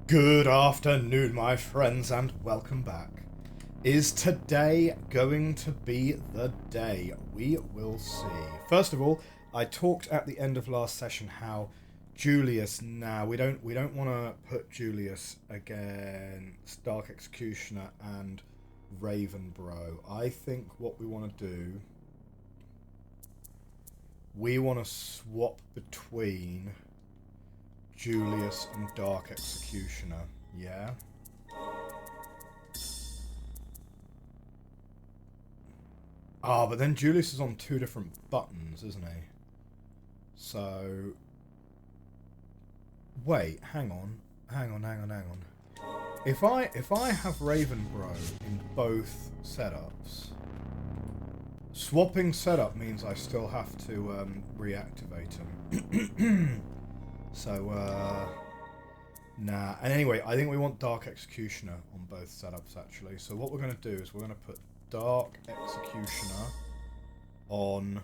Good afternoon, my friends, and welcome back. Is today going to be the day? We will see. First of all, I talked at the end of last session how Julius, we don't want to put Julius against Dark Executioner and Ravenbro. I think what we want to do, we want to swap between Julius and Dark Executioner, yeah? Ah, but then Julius is on two different buttons, isn't he? So... Wait, hang on. If I have Ravenbro in both setups, swapping setup means I still have to reactivate him. So, nah. And anyway, I think we want Dark Executioner on both setups, actually. So what we're going to do is we're going to put Dark Executioner on...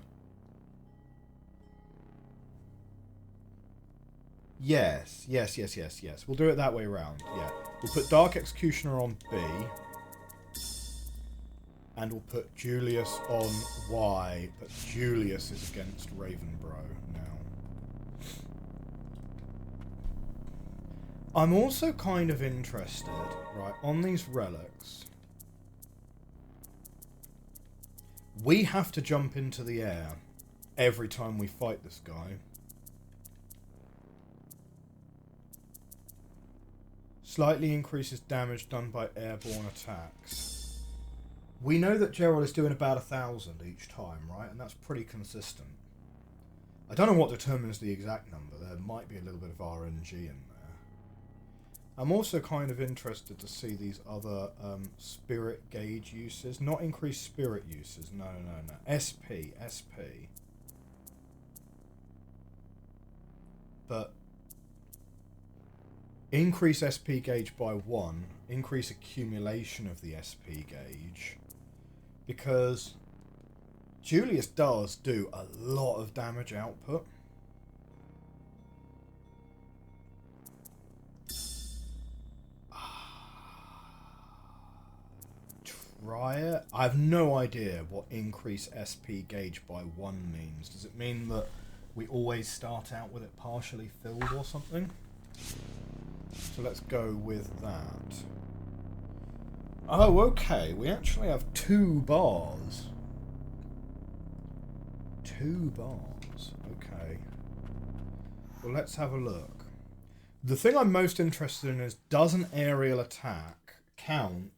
Yes. We'll do it that way around, yeah. We'll put Dark Executioner on B. And we'll put Julius on Y. But Julius is against Ravenbro now. I'm also kind of interested, right, on these relics. We have to jump into the air every time we fight this guy. Slightly increases damage done by airborne attacks. We know that Gerald is doing about 1,000 each time, right? And that's pretty consistent. I don't know what determines the exact number. There might be a little bit of RNG in there. I'm also kind of interested to see these other spirit gauge uses. Not increased spirit uses. No. SP. But increase SP gauge by 1. Increase accumulation of the SP gauge. Because Julius does do a lot of damage output. Try it. I have no idea what increase SP gauge by 1 means. Does it mean that we always start out with it partially filled or something? So let's go with that. Oh, okay. We actually have 2 bars. 2 bars. Okay. Well, let's have a look. The thing I'm most interested in is, does an aerial attack count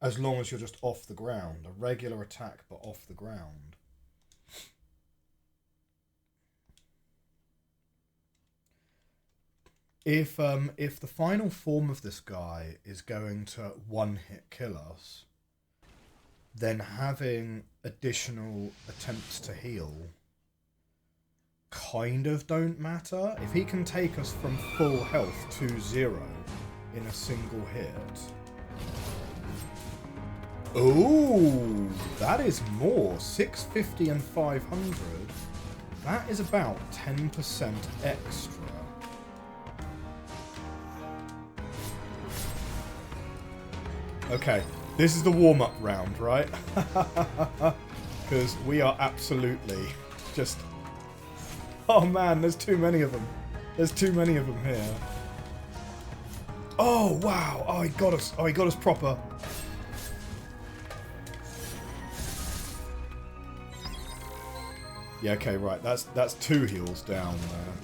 as long as you're just off the ground? A regular attack, but off the ground. If the final form of this guy is going to one-hit kill us, then having additional attempts to heal kind of don't matter. If he can take us from full health to 0 in a single hit... Oh, that is more. 650 and 500. That is about 10% extra. Okay, this is the warm-up round, right? Because we are absolutely just... Oh man, there's too many of them. There's too many of them here. Oh, wow. Oh, he got us. Oh, he got us proper. Yeah, okay, right. That's 2 heals down there.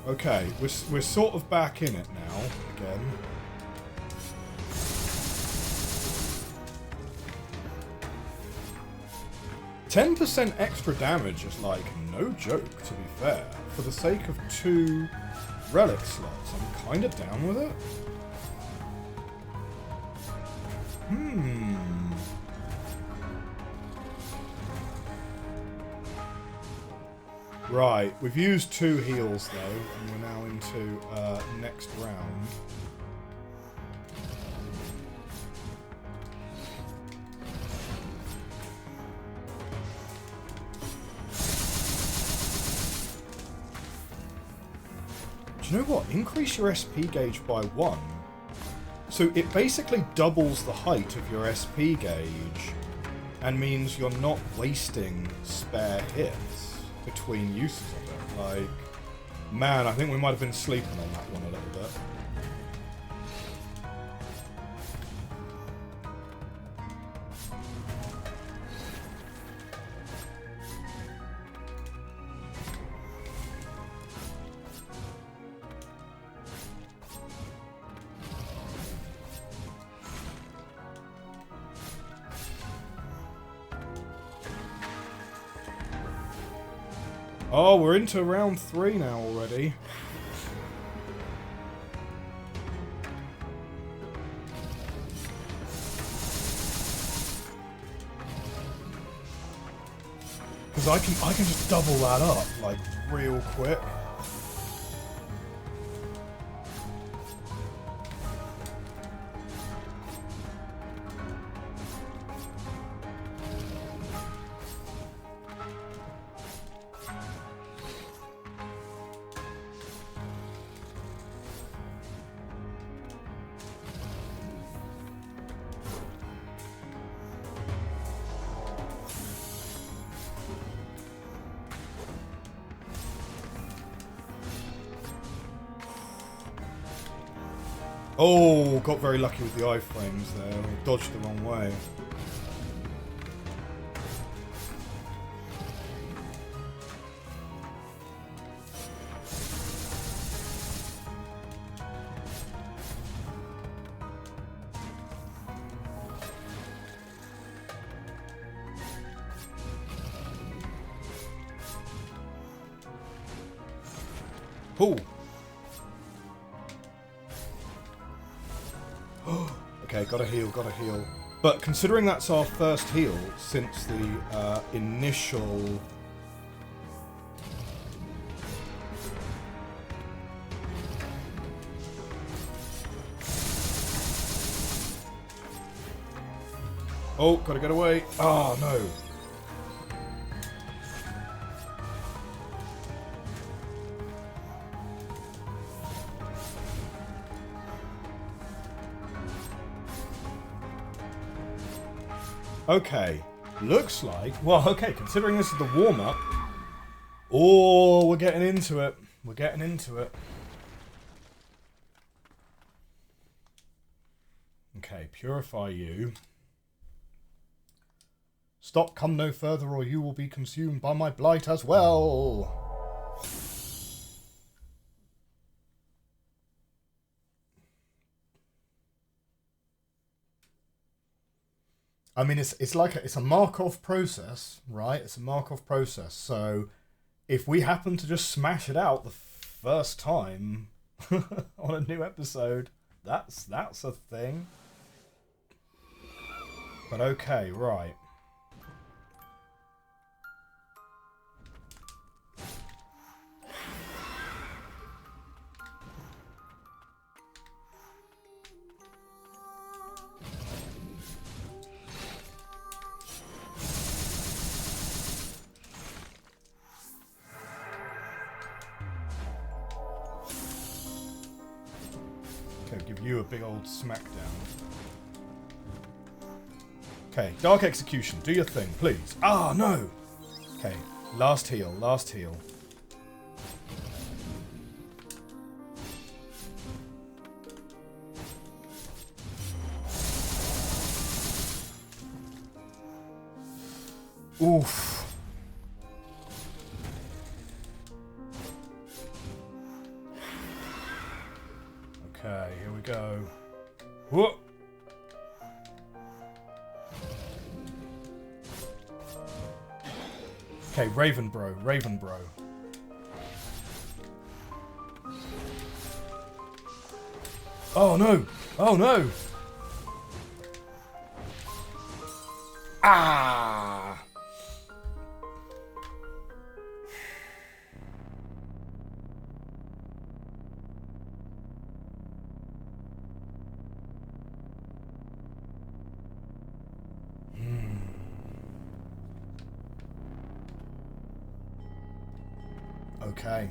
Okay, we're sort of back in it now, again. %10 extra damage is like no joke, to be fair. For the sake of 2 relic slots, I'm kind of down with it. Right, we've used 2 heals though, and we're now into next round. Do you know what? Increase your SP gauge by 1. So it basically doubles the height of your SP gauge and means you're not wasting spare hits between uses of it. Like, man, I think we might have been sleeping on that one a little bit. Oh, we're into round 3 now already. Because I can just double that up, like, real quick. Oh, got very lucky with the iframes there. Dodged the wrong way. Oh. Okay, gotta heal, gotta heal. But considering that's our first heal since the initial... Oh, gotta get away. Oh, no. Okay, looks like... Well, okay, considering this is the warm-up... Oh, we're getting into it. We're getting into it. Okay, purify you. Stop, come no further, or you will be consumed by my blight as well. I mean, it's like it's a Markov process, right? It's a Markov process. So if we happen to just smash it out the first time on a new episode, that's a thing. But okay, right. Give you a big old smackdown. Okay, Dark Execution, do your thing, please. Ah, no! Okay, last heal, last heal. Oof. Okay, here we go. Whoop. Okay, Raven Bro, Raven Bro. Oh no! Oh no! Ah! Okay.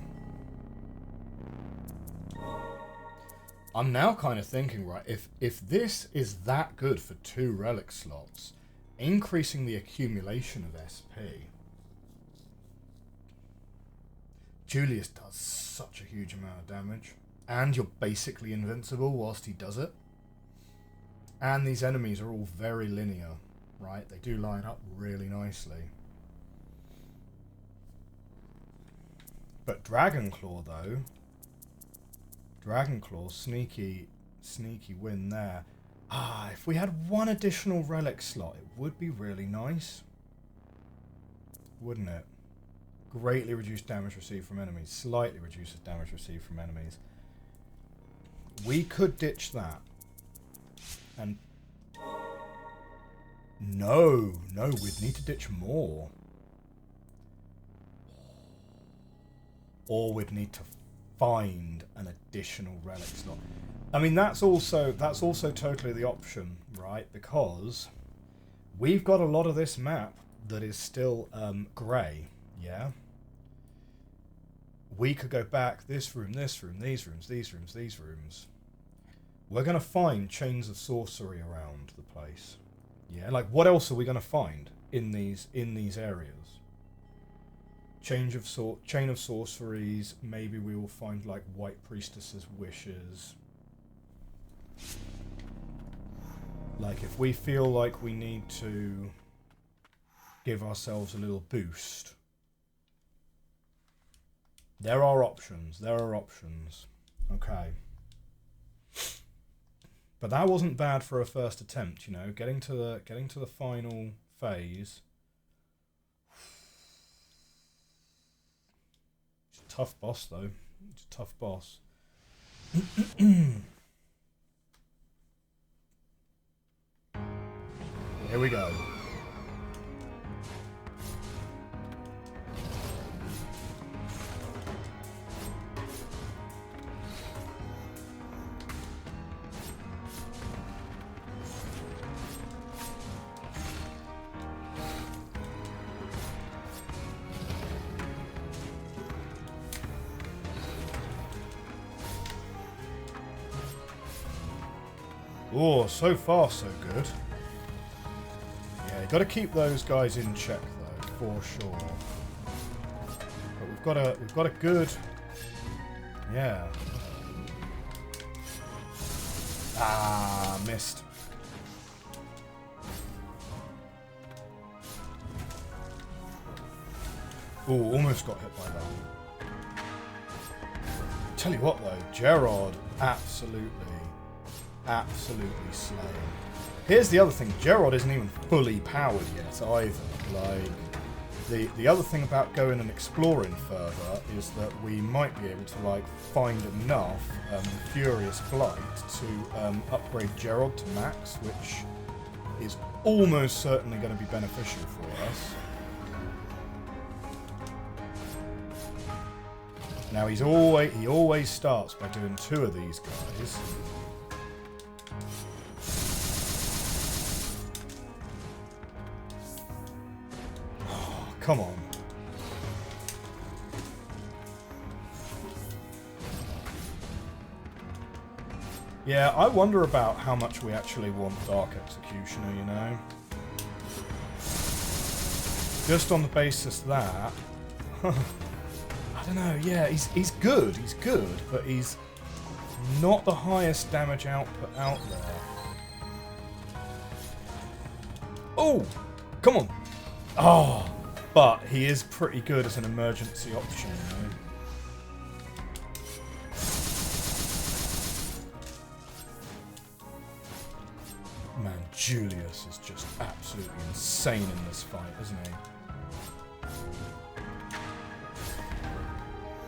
I'm now kind of thinking, right, if this is that good for 2 relic slots, increasing the accumulation of SP. Julius does such a huge amount of damage. And you're basically invincible whilst he does it. And these enemies are all very linear, right? They do line up really nicely. But Dragonclaw, though... Dragonclaw, sneaky win there. Ah, if we had 1 additional relic slot, it would be really nice. Wouldn't it? Greatly reduced damage received from enemies. Slightly reduces damage received from enemies. We could ditch that. And... No, we'd need to ditch more. Or we'd need to find an additional relic slot. I mean, that's also totally the option, right? Because we've got a lot of this map that is still grey, yeah? We could go back this room, these rooms. We're going to find chains of sorcery around the place. Yeah, like what else are we going to find in these areas? Chain of sorceries, maybe we will find like White Priestess's wishes. Like if we feel like we need to give ourselves a little boost. There are options. Okay. But that wasn't bad for a first attempt, you know, getting to the final phase. It's a tough boss though. It's a tough boss. Here we go. Oh, so far so good. Yeah, you got to keep those guys in check though, for sure. But we've got a good. Yeah. Ah, missed. Oh, almost got hit by that. Tell you what though, Gerard absolutely slain. Here's the other thing, Gerard isn't even fully powered yet either. Like, the other thing about going and exploring further is that we might be able to like find enough Furious Blight to upgrade Gerard to max, which is almost certainly going to be beneficial for us. Now he always starts by doing 2 of these guys. Come on. Yeah, I wonder about how much we actually want Dark Executioner, you know? Just on the basis that... I don't know, yeah, he's good, but he's not the highest damage output out there. Oh! Come on! Oh! But he is pretty good as an emergency option, you know? Man, Julius is just absolutely insane in this fight, isn't he?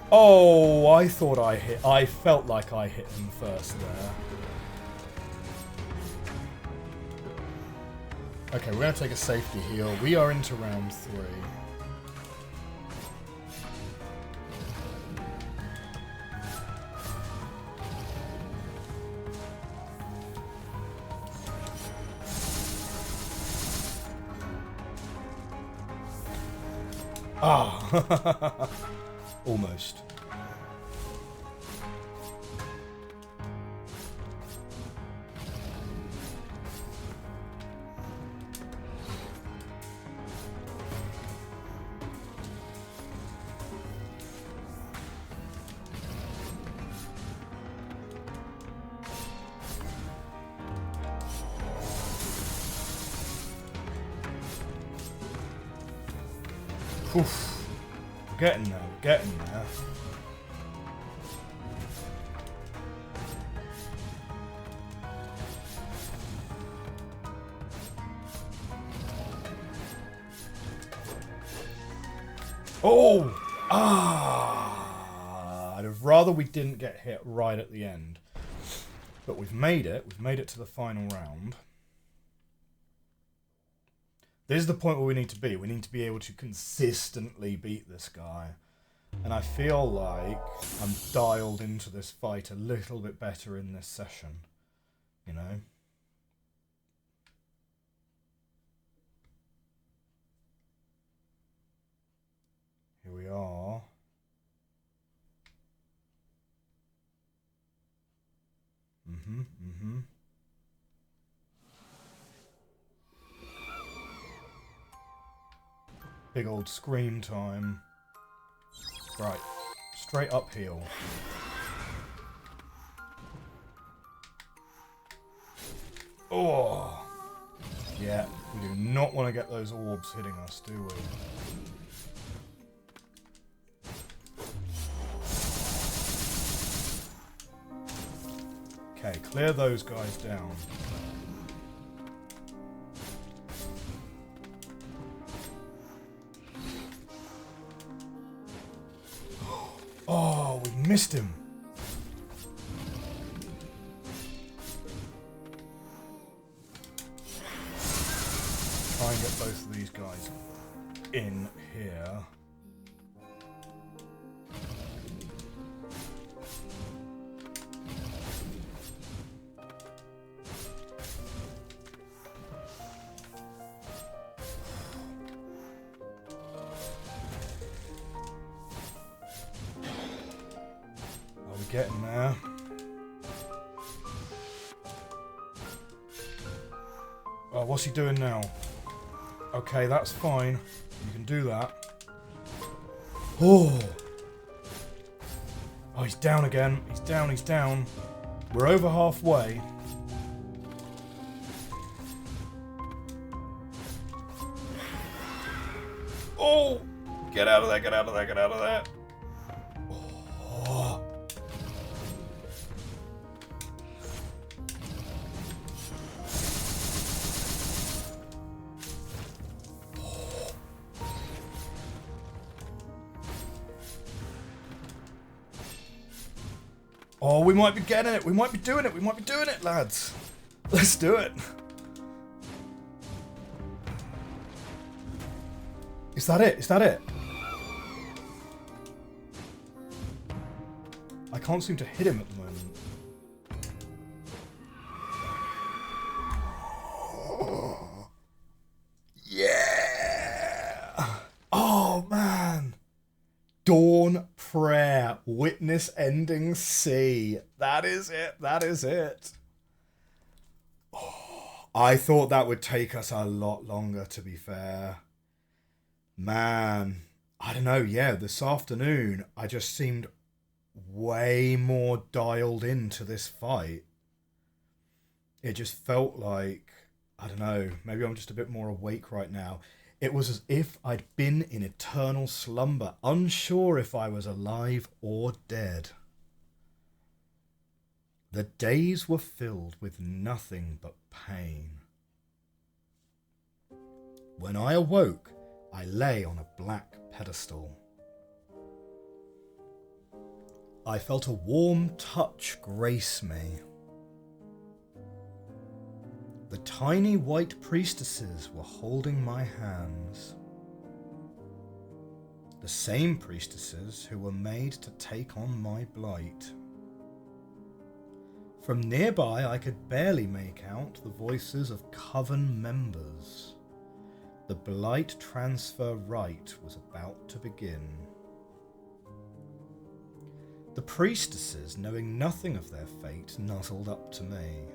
Oh, I felt like I hit him first there. Okay, we're going to take a safety heal. We are into round 3. Ah! Oof. We're getting there, we're getting there. Oh! Ah! I'd have rather we didn't get hit right at the end. But we've made it. We've made it to the final round. This is the point where we need to be. We need to be able to consistently beat this guy. And I feel like I'm dialed into this fight a little bit better in this session. You know? Here we are. Big old scream time. Right. Straight uphill. Oh! Yeah, we do not want to get those orbs hitting us, do we? Okay, clear those guys down. Oh, we missed him. Try and get both of these guys in here. Getting there. Oh, what's he doing now? Okay, that's fine. You can do that. Oh! Oh, he's down again. He's down, he's down. We're over halfway. Oh! Get out of there, get out of there, get out of there. Oh! Oh, we might be getting it. We might be doing it. We might be doing it, lads. Let's do it. Is that it? Is that it? I can't seem to hit him at the moment. Yeah! Oh, man. Dawn Prayer. Witness ending C. That is it. That is it. Oh, I thought that would take us a lot longer, to be fair. Man. I don't know. Yeah, this afternoon, I just seemed way more dialed into this fight. It just felt like, I don't know, maybe I'm just a bit more awake right now. It was as if I'd been in eternal slumber, unsure if I was alive or dead. The days were filled with nothing but pain. When I awoke, I lay on a black pedestal. I felt a warm touch grace me. The tiny white priestesses were holding my hands. The same priestesses who were made to take on my blight. From nearby I could barely make out the voices of coven members. The blight transfer rite was about to begin. The priestesses, knowing nothing of their fate, nuzzled up to me.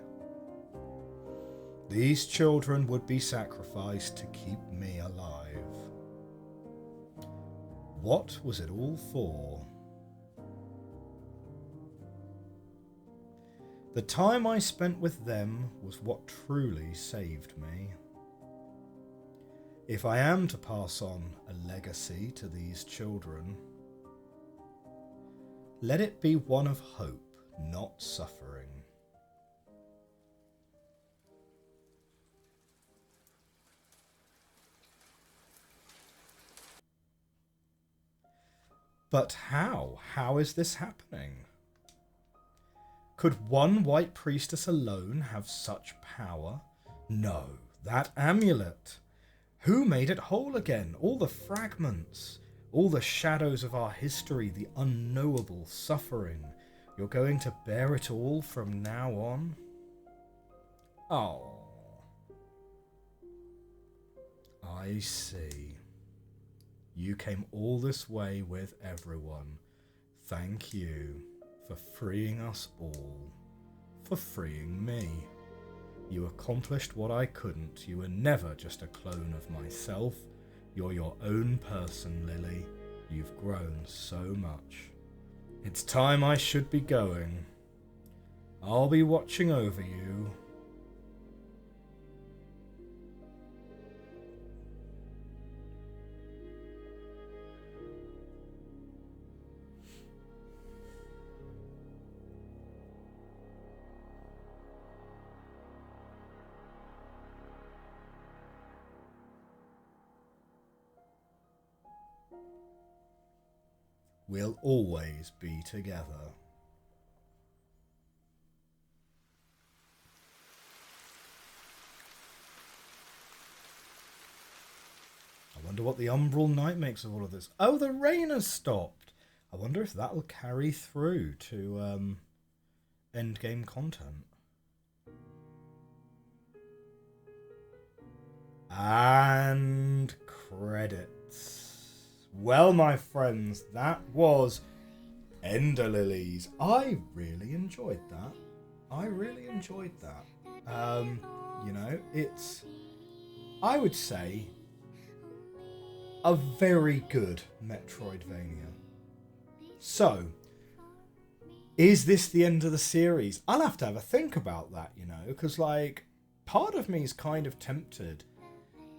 These children would be sacrificed to keep me alive. What was it all for? The time I spent with them was what truly saved me. If I am to pass on a legacy to these children, let it be one of hope, not suffering. But how? How is this happening? Could one white priestess alone have such power? No, that amulet. Who made it whole again? All the fragments, all the shadows of our history, the unknowable suffering. You're going to bear it all from now on? Oh. I see. You came all this way with everyone. Thank you for freeing us all. For freeing me. You accomplished what I couldn't. You were never just a clone of myself. You're your own person, Lily. You've grown so much. It's time I should be going. I'll be watching over you. We'll always be together. I wonder what the Umbral Night makes of all of this. Oh, the rain has stopped. I wonder if that'll carry through to endgame content. And credits. Well, my friends, that was Ender Lilies. I really enjoyed that. You know, it's, I would say, a very good Metroidvania. So, is this the end of the series? I'll have to have a think about that, you know, because, like, part of me is kind of tempted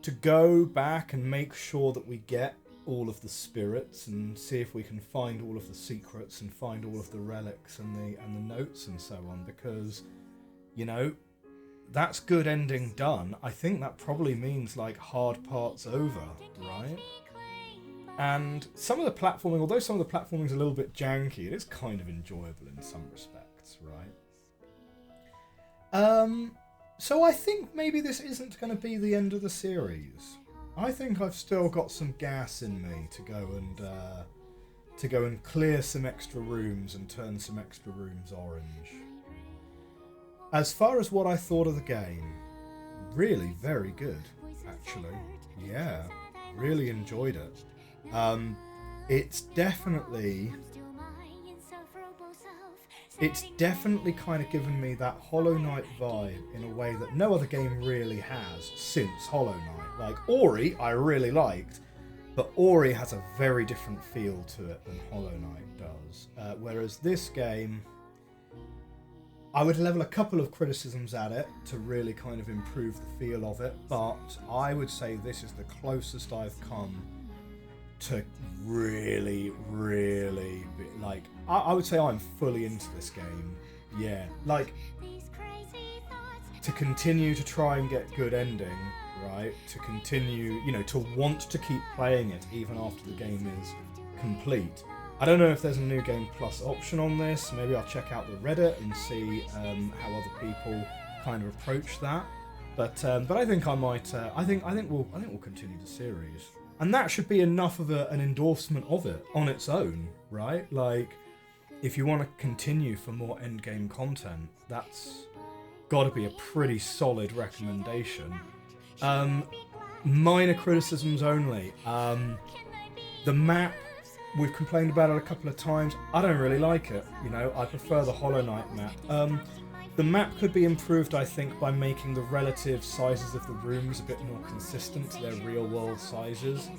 to go back and make sure that we get all of the spirits and see if we can find all of the secrets and find all of the relics and the notes and so on, because, you know, that's good ending done. I think that probably means, like, hard parts over, right? And some of the platforming, although some of the platforming is a little bit janky, it is kind of enjoyable in some respects, right? So I think maybe this isn't going to be the end of the series. I think I've still got some gas in me to go and clear some extra rooms and turn some extra rooms orange. As far as what I thought of the game, really very good, actually. Yeah, really enjoyed it. It's definitely kind of given me that Hollow Knight vibe in a way that no other game really has since Hollow Knight. Like, Ori, I really liked, but Ori has a very different feel to it than Hollow Knight does. Whereas this game, I would level a couple of criticisms at it to really kind of improve the feel of it, but I would say this is the closest I've come to really, really, like, I would say I'm fully into this game. Yeah, like, to continue to try and get good ending, right? To continue, you know, to want to keep playing it even after the game is complete. I don't know if there's a New Game Plus option on this. Maybe I'll check out the Reddit and see how other people kind of approach that. But I think I might. I think we'll continue the series. And that should be enough of an endorsement of it on its own, right? Like, if you want to continue for more endgame content, that's got to be a pretty solid recommendation. Minor criticisms only. The map, we've complained about it a couple of times. I don't really like it, you know. I prefer the Hollow Knight map. The map could be improved, I think, by making the relative sizes of the rooms a bit more consistent to their real-world sizes.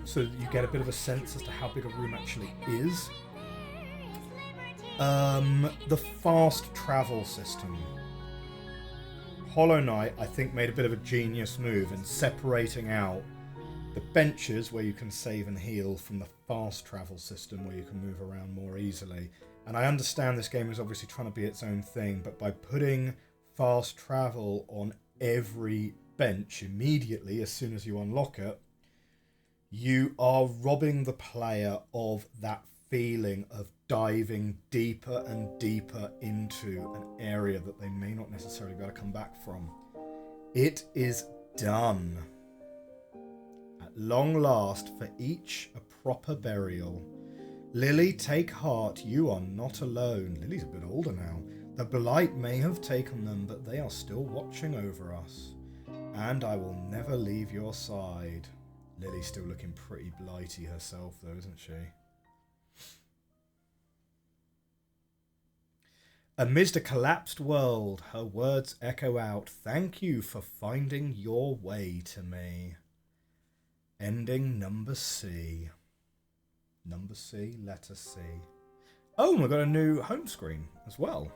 So that you get a bit of a sense as to how big a room actually is. The fast travel system. Hollow Knight, I think, made a bit of a genius move in separating out the benches where you can save and heal from the fast travel system where you can move around more easily. And I understand this game is obviously trying to be its own thing, but by putting fast travel on every bench immediately as soon as you unlock it, you are robbing the player of that feeling of diving deeper and deeper into an area that they may not necessarily be able to come back from. It is done. At long last, for each a proper burial. Lily, take heart, you are not alone. Lily's a bit older now. The blight may have taken them, but they are still watching over us. And I will never leave your side. Lily's still looking pretty blighty herself, though, isn't she? Amidst a collapsed world, her words echo out, thank you for finding your way to me. Ending number C. Number C, letter C. Oh, we've got a new home screen as well.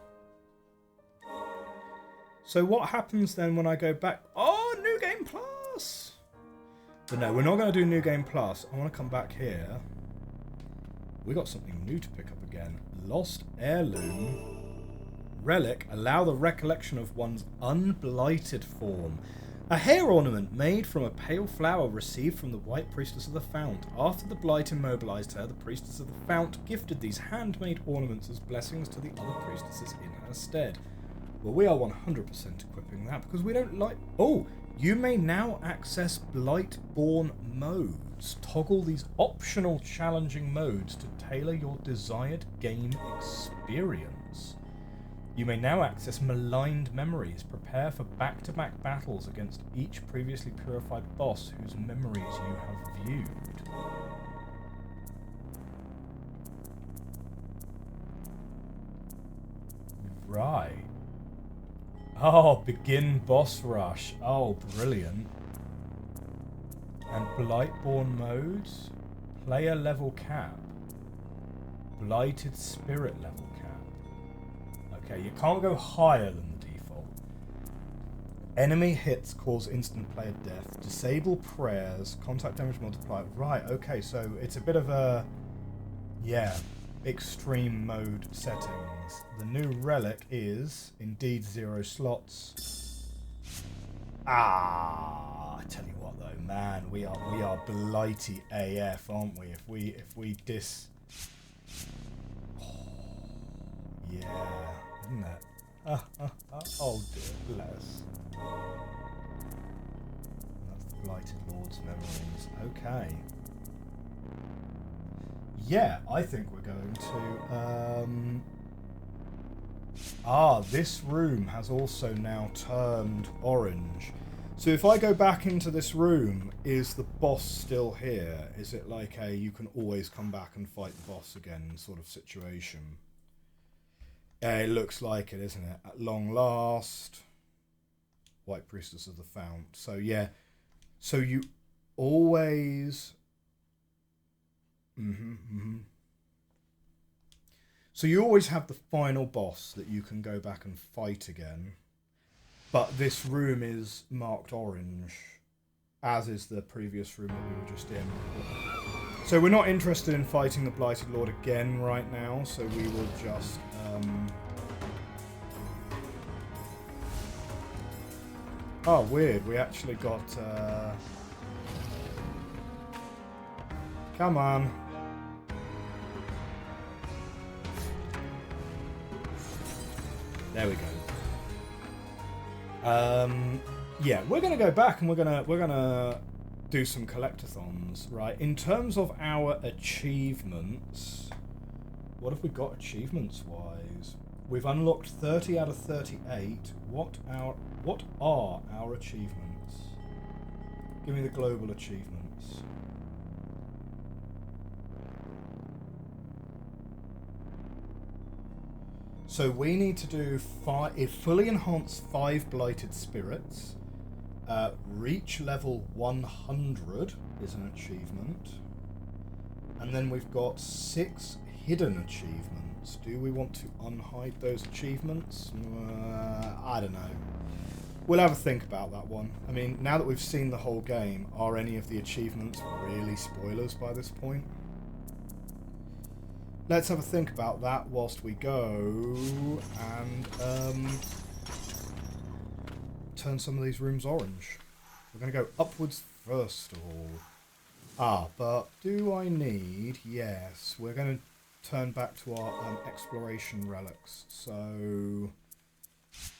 So what happens then when I go back? Oh, New Game Plus! But no, we're not going to do New Game Plus. I want to come back here. We got something new to pick up again. Lost Heirloom. Relic, allow the recollection of one's unblighted form. A hair ornament made from a pale flower received from the White Priestess of the Fount. After the blight immobilized her, the Priestess of the Fount gifted these handmade ornaments as blessings to the other priestesses in her stead. Well, we are 100% equipping that because we don't like... Oh, you may now access Blightborn modes. Toggle these optional challenging modes to tailor your desired game experience. You may now access maligned memories. Prepare for back-to-back battles against each previously purified boss whose memories you have viewed. Right. Oh, begin boss rush. Oh, brilliant. And Blightborn modes. Player level cap. Blighted spirit level cap. Okay, you can't go higher than the default. Enemy hits cause instant player death. Disable prayers. Contact damage multiplier. Right, okay, so it's a bit of a... Yeah, extreme mode settings. The new relic is indeed 0 slots. Ah, I tell you what though, man, we are blighty AF, aren't we? If we dis... Oh, yeah. Isn't it? Oh dear, bless. That's the Blighted Lord's memories. Okay. Yeah, I think we're going to... this room has also now turned orange. So if I go back into this room, is the boss still here? Is it like a you can always come back and fight the boss again sort of situation? It looks like it, isn't it? At long last. White Priestess of the Fount. So, yeah. So, you always... So, you always have the final boss that you can go back and fight again. But this room is marked orange, as is the previous room that we were just in. So, we're not interested in fighting the Blighted Lord again right now, so we will just... Oh, weird. We actually got... Come on. There we go. Yeah, we're gonna go back and we're gonna do some collectathons, right? In terms of our achievements, what have we got achievements-wise? We've unlocked 30 out of 38. What are our achievements? Give me the global achievements. So we need to do fully enhance 5 blighted spirits. Reach level 100 is an achievement. And then we've got 6 hidden achievements. Do we want to unhide those achievements? I don't know. We'll have a think about that one. I mean, now that we've seen the whole game, are any of the achievements really spoilers by this point? Let's have a think about that whilst we go and turn some of these rooms orange. We're going to go upwards first of all. Ah, but do I need... Yes, we're going to turn back to our exploration relics. So...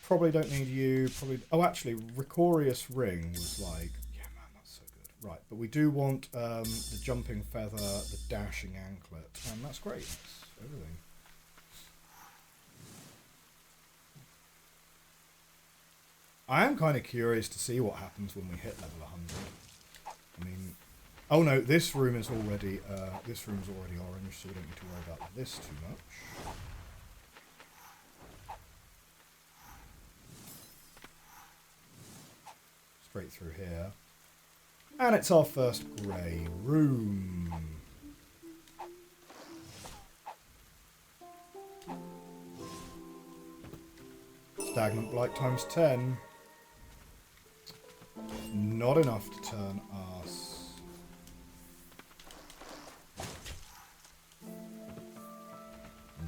Probably don't need you. Probably... Oh, actually, Ricorious Ring was like... Yeah, man, that's so good. Right, but we do want the jumping feather, the dashing anklet. And that's great. That's everything. I am kind of curious to see what happens when we hit level 100. I mean... Oh no, this room is already... this room's already orange, so we don't need to worry about this too much. Straight through here. And it's our first grey room. Stagnant blight times 10. Not enough to turn us.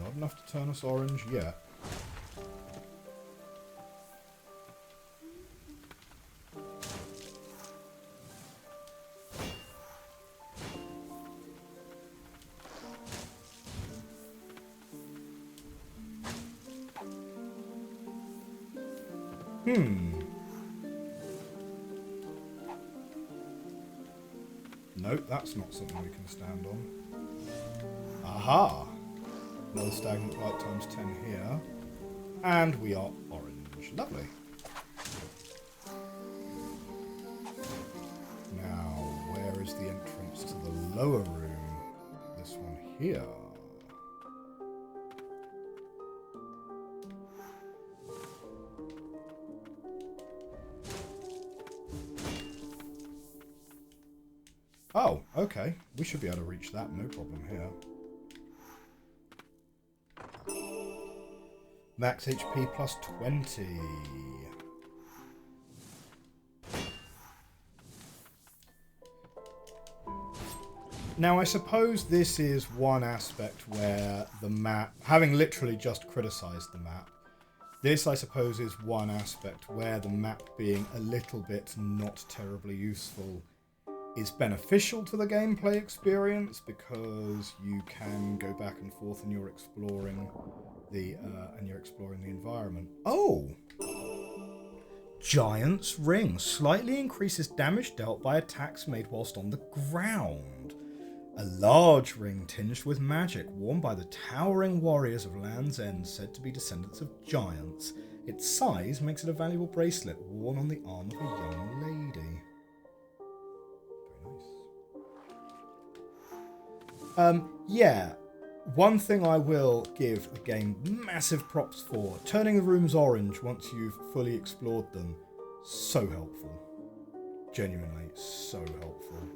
Not enough to turn us orange yet. Nope, that's not something we can stand on. Aha! Another stagnant light times 10 here. And we are orange. Lovely. Now, where is the entrance to the lower room? This one here. Oh, okay. We should be able to reach that, no problem here. Max HP plus 20. Now, I suppose this is one aspect where the map, having literally just criticised the map, this, I suppose, is one aspect where the map being a little bit not terribly useful is beneficial to the gameplay experience because you can go back and forth and you're exploring the environment. Oh! Giant's Ring slightly increases damage dealt by attacks made whilst on the ground. A large ring tinged with magic worn by the towering warriors of Land's End said to be descendants of giants. Its size makes it a valuable bracelet worn on the arm of a young lady. Yeah, one thing I will give the game massive props for, turning the rooms orange once you've fully explored them, so helpful. Genuinely, so helpful.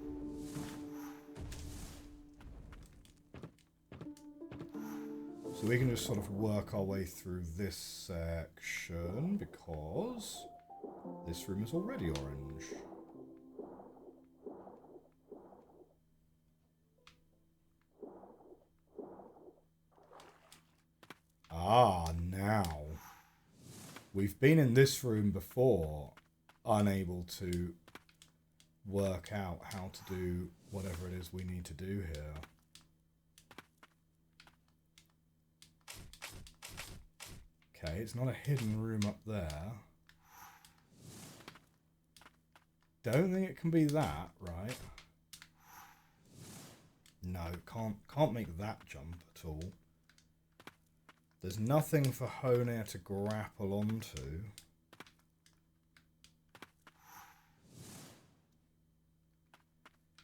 So we can just sort of work our way through this section because this room is already orange. Ah, now. We've been in this room before, unable to work out how to do whatever it is we need to do here. Okay, it's not a hidden room up there. Don't think it can be that, right? No, can't make that jump at all. There's nothing for Honair to grapple onto.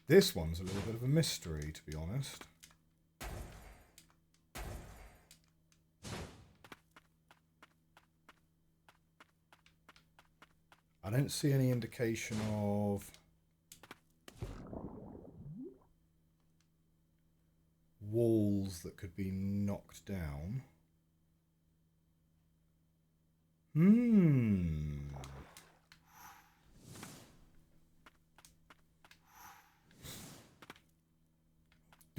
This one's a little bit of a mystery, to be honest. I don't see any indication of walls that could be knocked down.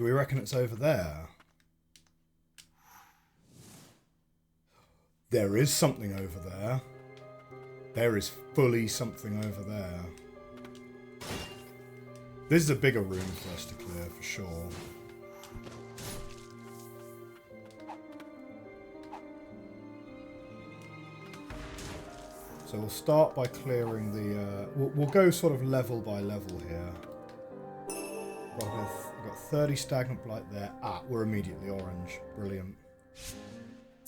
Do we reckon it's over there? There is something over there. There is fully something over there. This is a bigger room for us to clear, for sure. So we'll start by clearing the... We'll go sort of level by level here. We've got 30 stagnant blight there. Ah, we're immediately orange. Brilliant.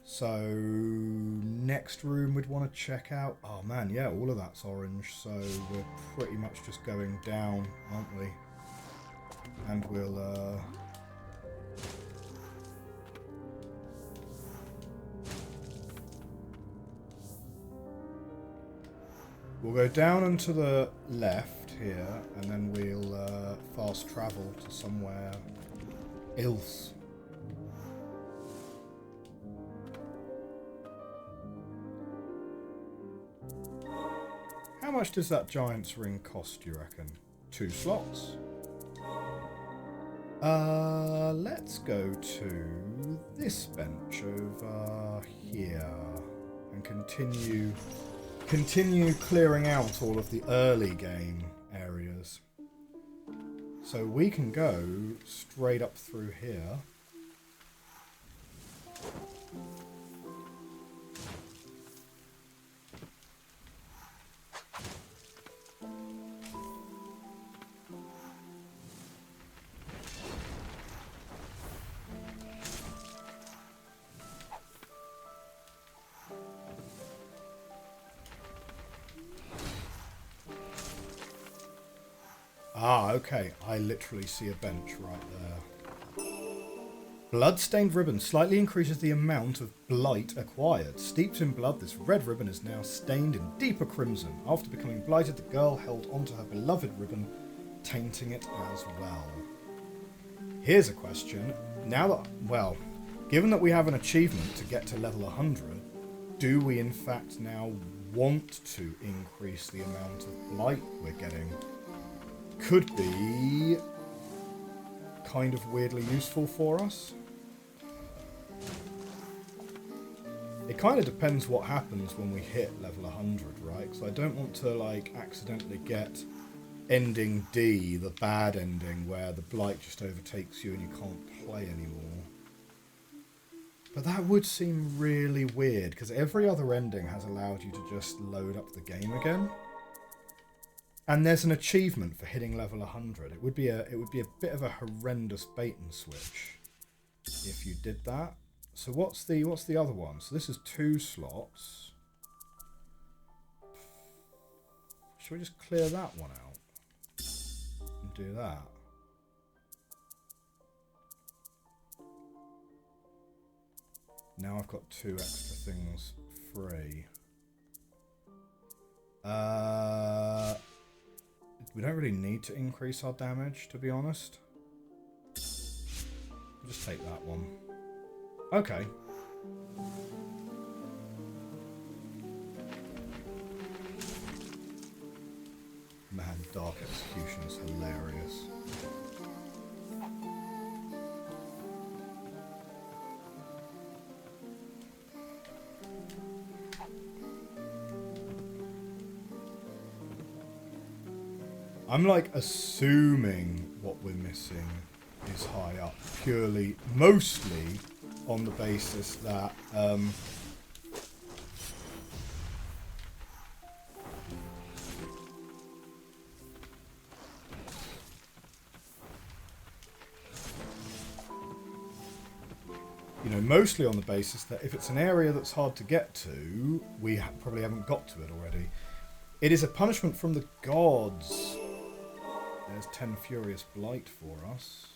So, next room we'd want to check out. Oh man, yeah, all of that's orange. So we're pretty much just going down, aren't we? And we'll... We'll go down and to the left here, and then we'll fast travel to somewhere else. How much does that Giant's Ring cost, do you reckon? 2 slots? Let's go to this bench over here and continue clearing out all of the early game areas. So we can go straight up through here. Ah, okay. I literally see a bench right there. Blood-stained ribbon slightly increases the amount of blight acquired. Steeped in blood, this red ribbon is now stained in deeper crimson. After becoming blighted, the girl held onto her beloved ribbon, tainting it as well. Here's a question. Now that, well, given that we have an achievement to get to level 100, do we in fact now want to increase the amount of blight we're getting? Could be kind of weirdly useful for us. It kind of depends what happens when we hit level 100, right? Because I don't want to, like, accidentally get ending D, the bad ending, where the blight just overtakes you and you can't play anymore. But that would seem really weird, because every other ending has allowed you to just load up the game again. And there's an achievement for hitting level 100. It would be a bit of a horrendous bait and switch if you did that. So what's the other one? So this is 2 slots. Should we just clear that one out and do that? Now I've got 2 extra things free. We don't really need to increase our damage, to be honest. We'll just take that one. Okay. Man, Dark Execution is hilarious. I'm like assuming what we're missing is high up, purely, mostly on the basis that mostly on the basis that if it's an area that's hard to get to, we probably haven't got to it already. It is a punishment from the gods. There's 10 Furious Blight for us.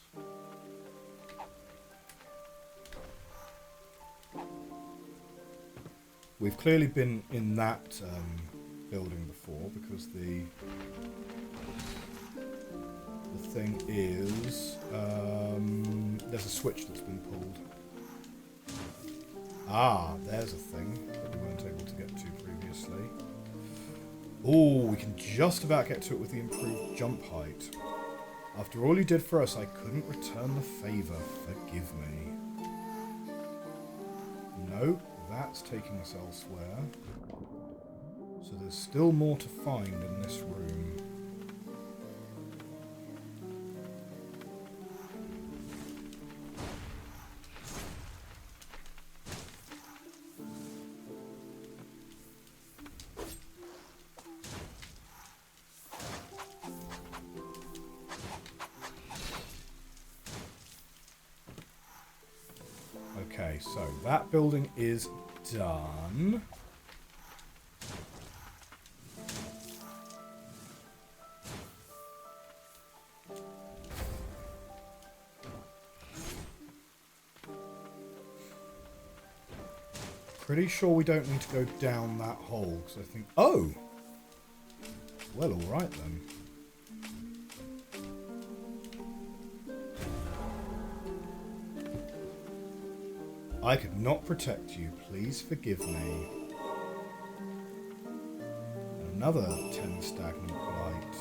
We've clearly been in that building before because the thing is there's a switch that's been pulled. Ah, there's a thing that we weren't able to get to previously. Oh, we can just about get to it with the improved jump height. After all you did for us, I couldn't return the favour. Forgive me. No, that's taking us elsewhere. So there's still more to find in this room. Okay, so that building is done. Pretty sure we don't need to go down that hole, because I think... Oh! Well, alright then. I could not protect you. Please forgive me. Another 10 stagnant blight.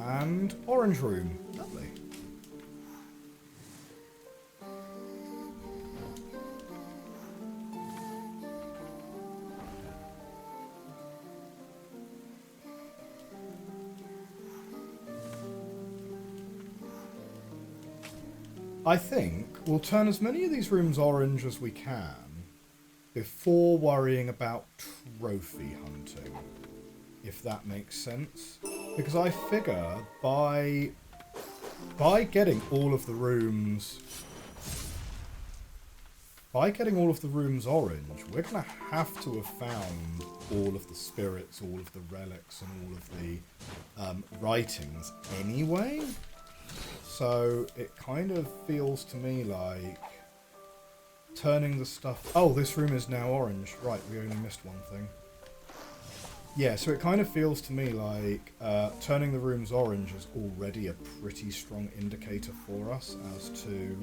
And orange room. Lovely. I think we'll turn as many of these rooms orange as we can before worrying about trophy hunting, if that makes sense. Because I figure by getting all of the rooms orange, we're going to have to have found all of the spirits, all of the relics, and all of the writings anyway. So it kind of feels to me like turning the stuff... Oh, this room is now orange. Right, we only missed one thing. Yeah, so it kind of feels to me like turning the rooms orange is already a pretty strong indicator for us as to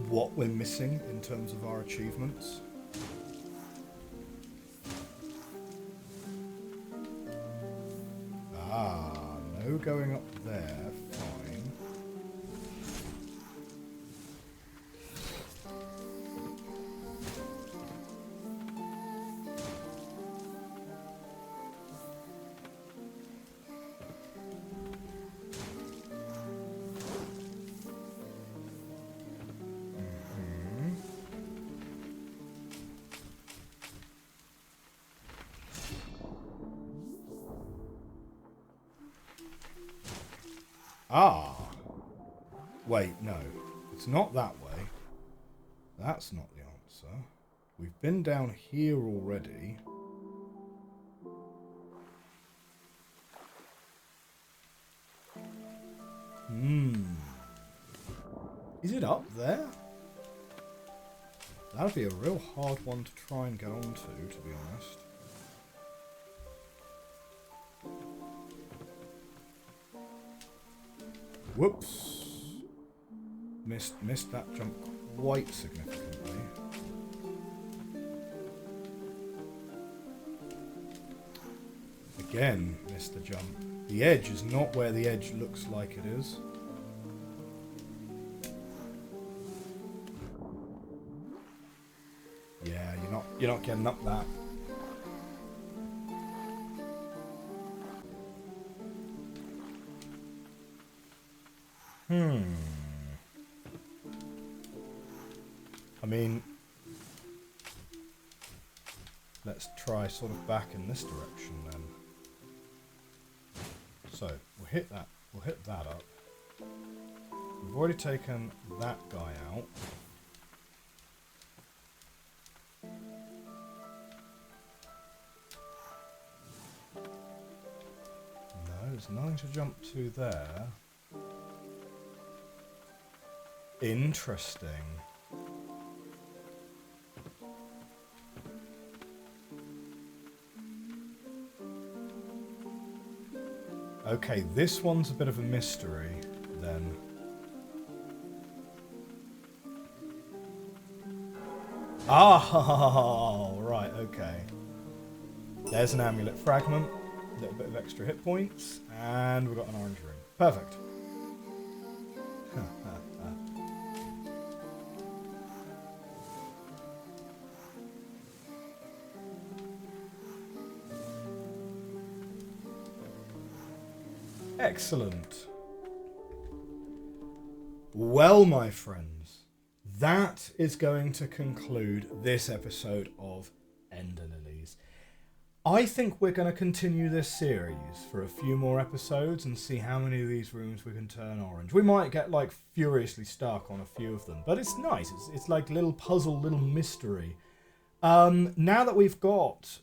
what we're missing in terms of our achievements. Ah. No going up there, fine. Ah! Wait, no. It's not that way. That's not the answer. We've been down here already. Is it up there? That'd be a real hard one to try and get onto, to be honest. Whoops. Missed that jump quite significantly. Again, missed the jump. The edge is not where the edge looks like it is. Yeah, you're not getting up that. I mean, let's try sort of back in this direction then. So we'll hit that up. We've already taken that guy out. No, there's nothing to jump to there. Interesting. Okay, this one's a bit of a mystery, then. Ah, right, okay. There's an amulet fragment. A little bit of extra hit points, and we've got an orange ring. Perfect. Excellent. Well, my friends, that is going to conclude this episode of Ender Lilies. I think we're going to continue this series for a few more episodes and see how many of these rooms we can turn orange. We might get like furiously stuck on a few of them, but it's nice. It's like little puzzle, little mystery. Now that we've got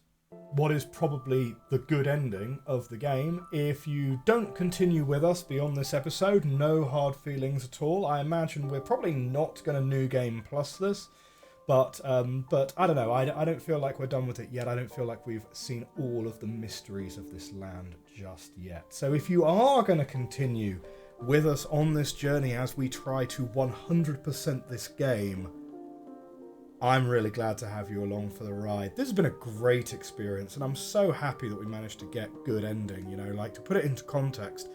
what is probably the good ending of the game, if you don't continue with us beyond this episode, no hard feelings at all. I imagine we're probably not going to New Game Plus this. But I don't know, I don't feel like we're done with it yet. I don't feel like we've seen all of the mysteries of this land just yet. So if you are going to continue with us on this journey as we try to 100% this game, I'm really glad to have you along for the ride. This has been a great experience, and I'm so happy that we managed to get good ending. You know, like, to put it into context,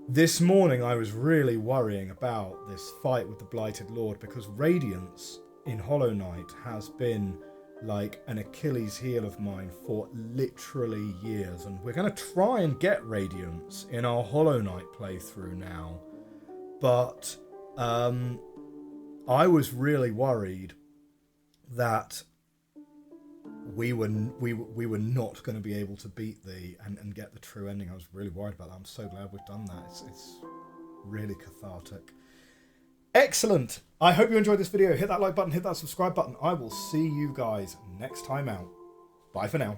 this morning I was really worrying about this fight with the Blighted Lord, because Radiance in Hollow Knight has been like an Achilles heel of mine for literally years, and we're going to try and get Radiance in our Hollow Knight playthrough now, but I was really worried that we were not going to be able to beat the and get the true ending. I was really worried about that. I'm so glad we've done that. It's really cathartic. Excellent. I hope you enjoyed this video. Hit that like button, hit that subscribe button. I will see you guys next time out. Bye for now.